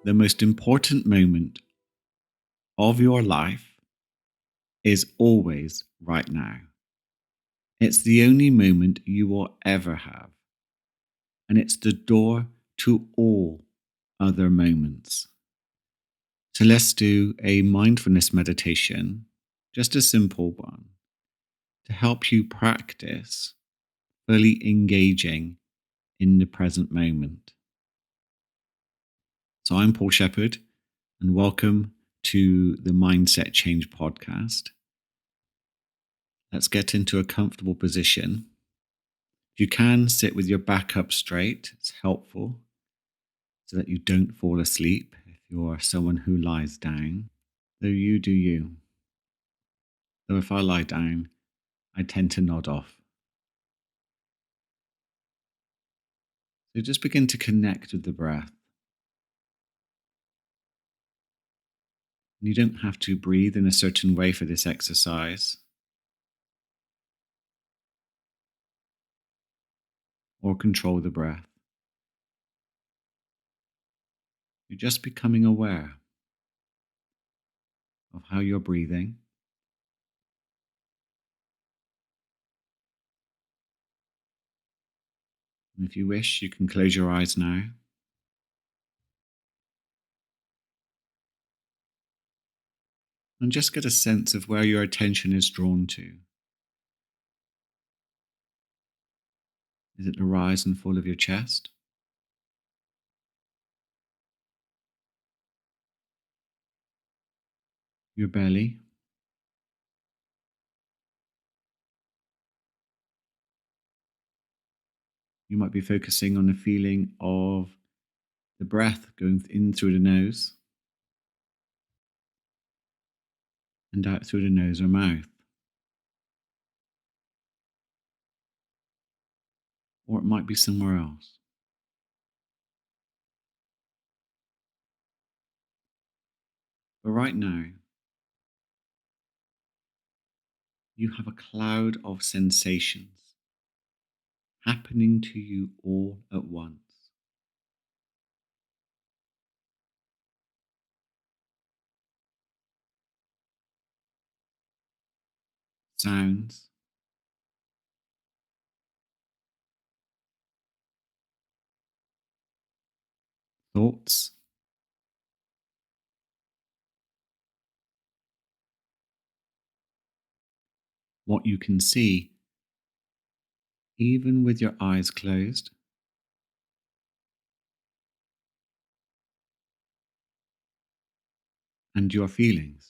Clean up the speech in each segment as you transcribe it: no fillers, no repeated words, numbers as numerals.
The most important moment of your life is always right now. It's the only moment you will ever have, and it's the door to all other moments. So let's do a mindfulness meditation, just a simple one, to help you practice fully engaging in the present moment. So I'm Paul Sheppard, and welcome to the Mindset Change podcast. Let's get into a comfortable position. If you can, sit with your back up straight. It's helpful so that you don't fall asleep if you're someone who lies down. Though you do you. Though if I lie down, I tend to nod off. So just begin to connect with the breath. You don't have to breathe in a certain way for this exercise or control the breath. You're just becoming aware of how you're breathing. And if you wish, you can close your eyes now. And just get a sense of where your attention is drawn to. Is it the rise and fall of your chest? Your belly? You might be focusing on the feeling of the breath going in through the nose and out through the nose or mouth. Or it might be somewhere else. But right now, you have a cloud of sensations happening to you all at once. Sounds, thoughts, what you can see, even with your eyes closed, and your feelings.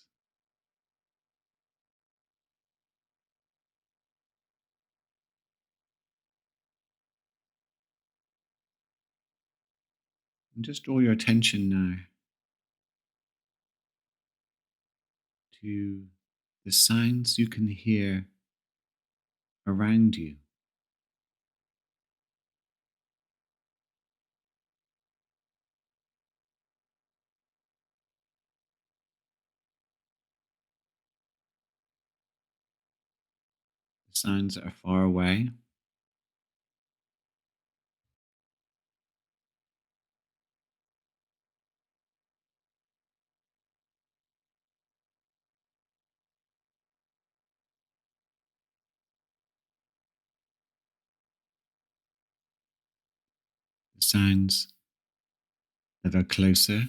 And just draw your attention now to the sounds you can hear around you. The sounds that are far away, the sounds that are closer,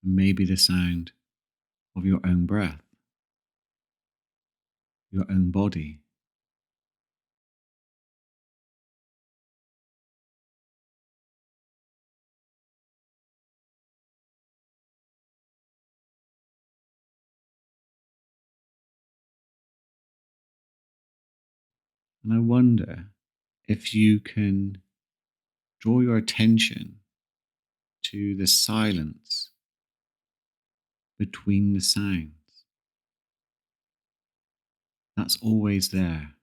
and maybe the sound of your own breath, your own body. And I wonder if you can draw your attention to the silence between the sounds. That's always there.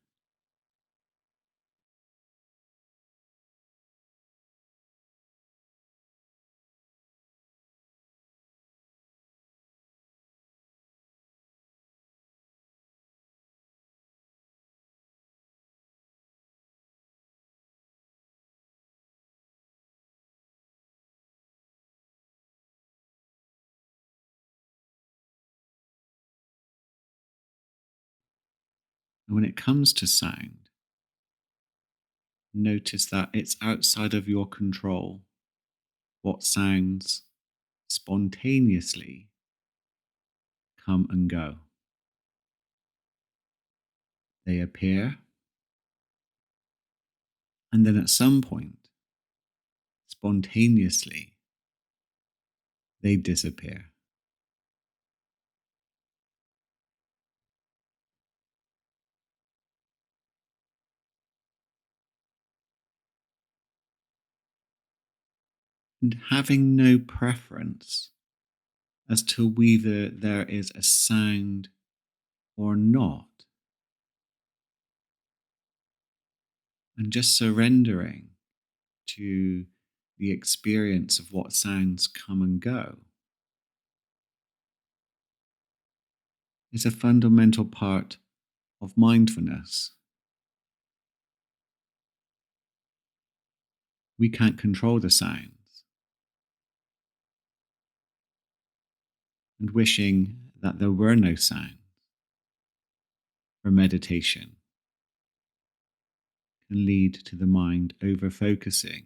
And when it comes to sound, notice that it's outside of your control what sounds spontaneously come and go. They appear, and then at some point, spontaneously, they disappear. And having no preference as to whether there is a sound or not, and just surrendering to the experience of what sounds come and go is a fundamental part of mindfulness. We can't control the sounds, and wishing that there were no sounds for meditation can lead to the mind over focusing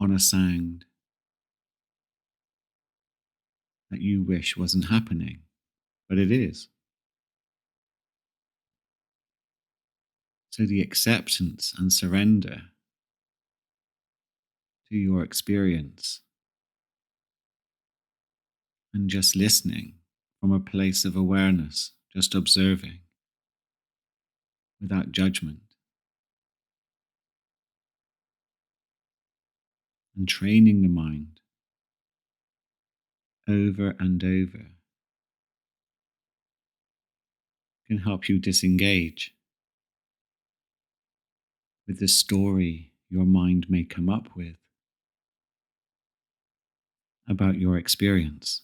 on a sound that you wish wasn't happening, but it is. So the acceptance and surrender to your experience and just listening from a place of awareness, just observing without judgment, and training the mind over and over can help you disengage with the story your mind may come up with about your experience.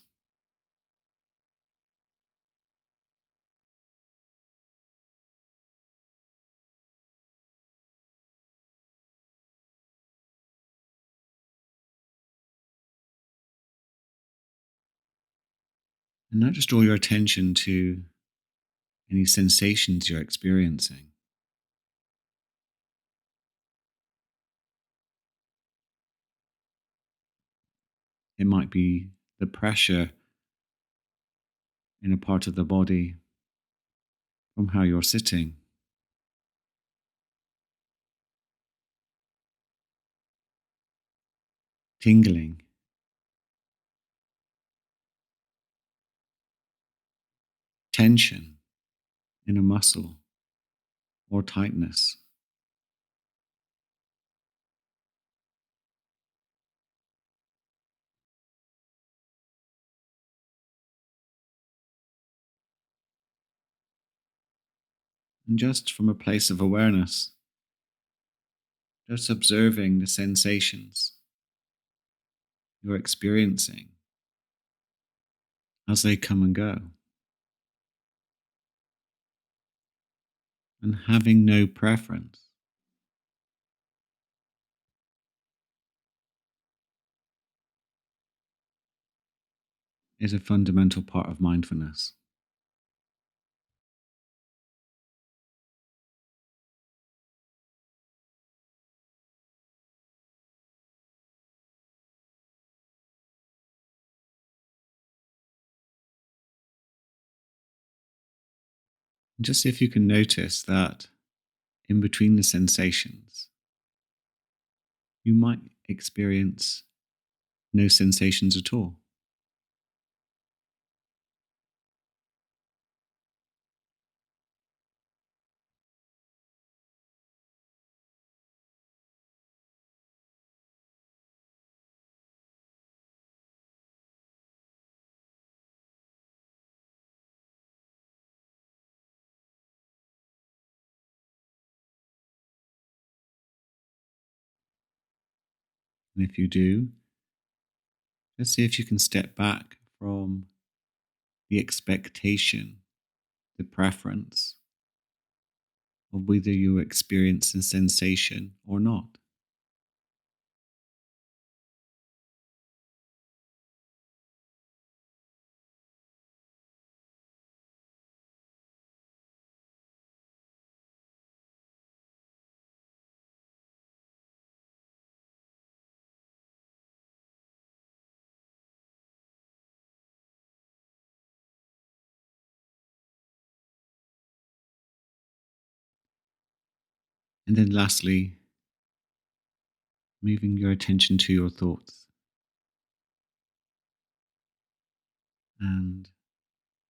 And now just draw your attention to any sensations you're experiencing. It might be the pressure in a part of the body from how you're sitting, tingling, tension in a muscle, or tightness. And just from a place of awareness, just observing the sensations you're experiencing as they come and go, and having no preference is a fundamental part of mindfulness. And just see if you can notice that in between the sensations, you might experience no sensations at all. And if you do, just see if you can step back from the expectation, the preference of whether you experience a sensation or not. And then lastly, moving your attention to your thoughts and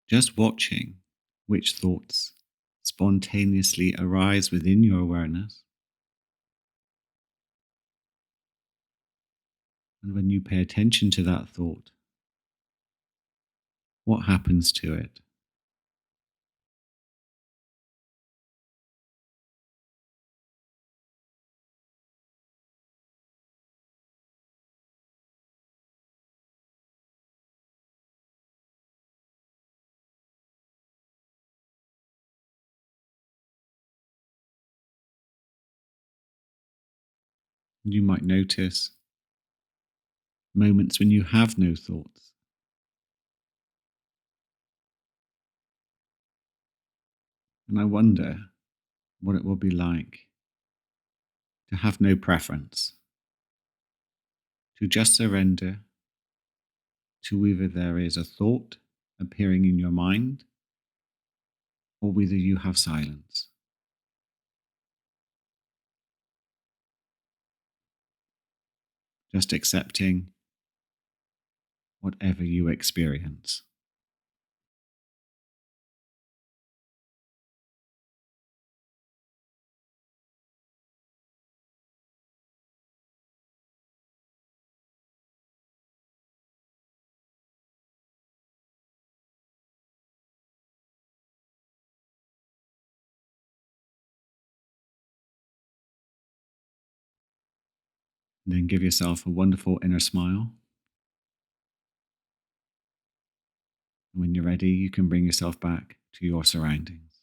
just watching which thoughts spontaneously arise within your awareness. And when you pay attention to that thought, what happens to it? You might notice moments when you have no thoughts. And I wonder what it will be like to have no preference, to just surrender to whether there is a thought appearing in your mind or whether you have silence. Just accepting whatever you experience. And then give yourself a wonderful inner smile. And when you're ready, you can bring yourself back to your surroundings.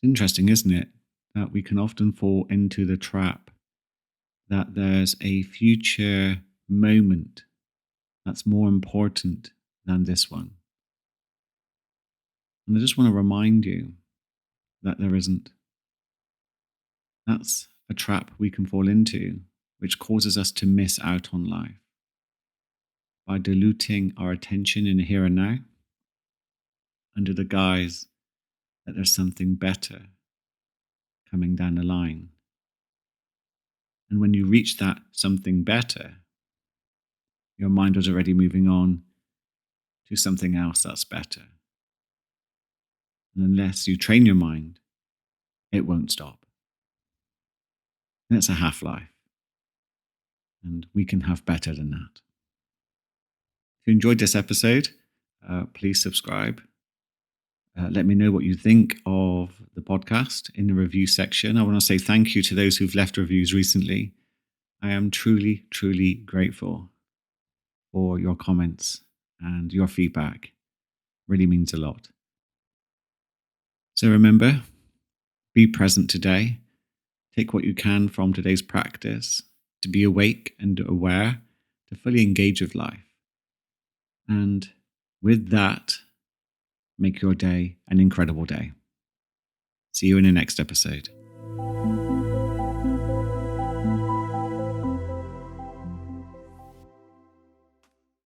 It's interesting, isn't it, that we can often fall into the trap that there's a future moment that's more important than this one. And I just want to remind you that there isn't. That's a trap we can fall into, which causes us to miss out on life by diluting our attention in the here and now under the guise that there's something better coming down the line. And when you reach that something better, your mind was already moving on to something else that's better. And unless you train your mind, it won't stop. And it's a half life. And we can have better than that. If you enjoyed this episode, please subscribe. Let me know what you think of the podcast in the review section. I want to say thank you to those who've left reviews recently. I am truly, truly grateful for your comments and your feedback. Really means a lot. So remember, be present today. Take what you can from today's practice to be awake and aware, to fully engage with life. And with that, make your day an incredible day. See you in the next episode.